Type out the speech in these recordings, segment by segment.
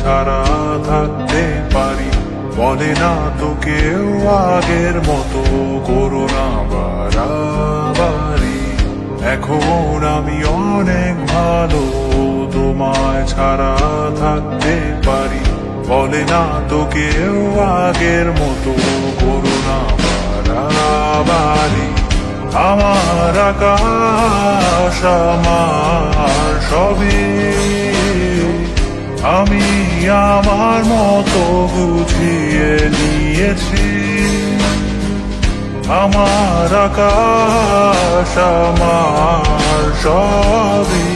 ছাড়া থাকতে পারি, বলে না তো কেউ আগের মতো করো না বাড়াবাড়ি। এখন আমি অনেক ভালো, তোমায় ছাড়া থাকতে পারি, বলে না তো কেউ আগের মতো করো না বাড়াবাড়ি। আমার আকাশ আমার সবই, আমি আমার মতো গুছিয়ে নিয়েছি। আমার আকাশ আমার সবই,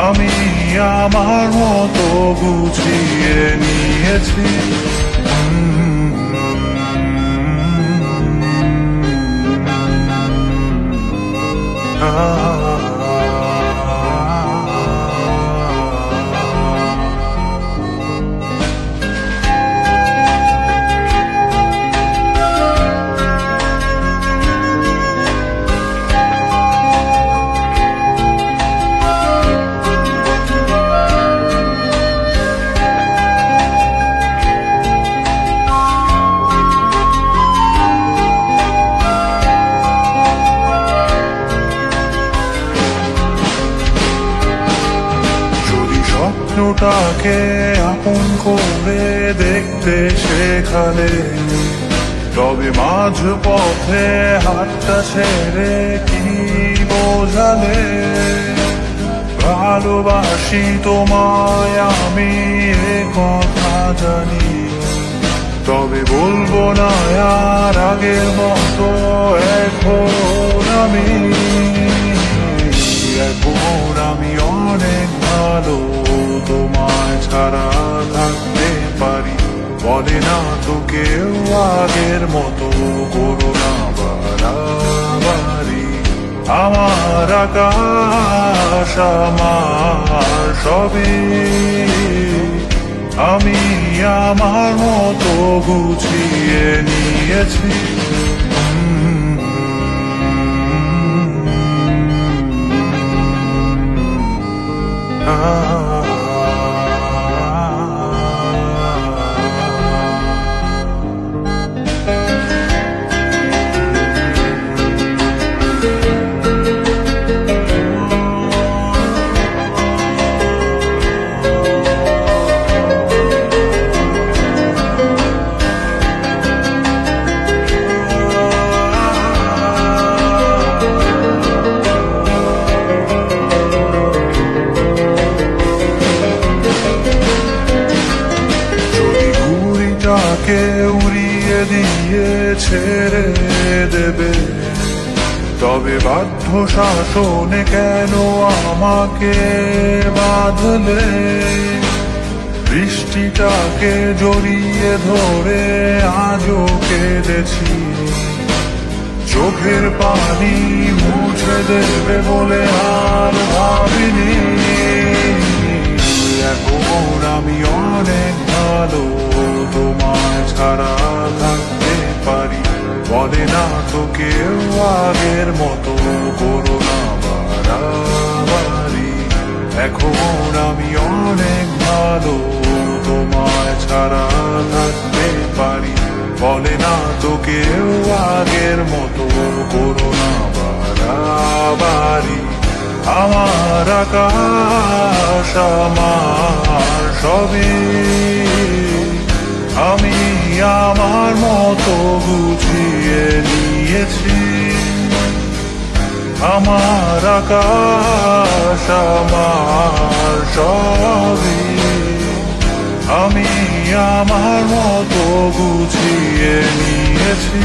আমি আমার মতো গুছিয়ে নিয়েছি। স্বপ্নটাকে আপন করে দেখতে শেখালে, তবে মাঝ পথে হাতটা ছেড়ে কি বোঝালে। ভালোবাসি তোমায় আমি এ কথা জানি, তবে বলবো না আর আগের মতো। এখন আমি অনেক ভালো, তোমায় ছাড়া থাকতে পারি, বলে না তো কেউ আগের মতো করো না বাড়াবাড়ি। আমার আকাশ আমার সবই, আমি আমার মতো গুছিয়ে নিয়েছি। উড়িয়ে দিয়ে ছেড়ে দেবে, তবে বাধ্য শাসনে কেন আমাকে বাঁধলে। বৃষ্টিটাকে জড়িয়ে ধরে আজও কেঁদেছি, চোখের পানি মুছে দেবে বলে আর ভাবিনি। এখন আমি অনেক ভালো, তোমায় ছাড়া থাকতে পারি, বলে না তো কেউ আগের মতো করো না বাড়াবাড়ি। এখন আমি অনেক ভালো, তোমায় ছাড়া থাকতে পারি, বলে না তো কেউ আগের মতো করো না বাড়াবাড়ি। আমার আকাশ আমার সবই, আমি আমার মতো গুছিয়ে নিয়েছি। আমার আকাশ আমার সবই, আমি আমার মতো গুছিয়ে নিয়েছি।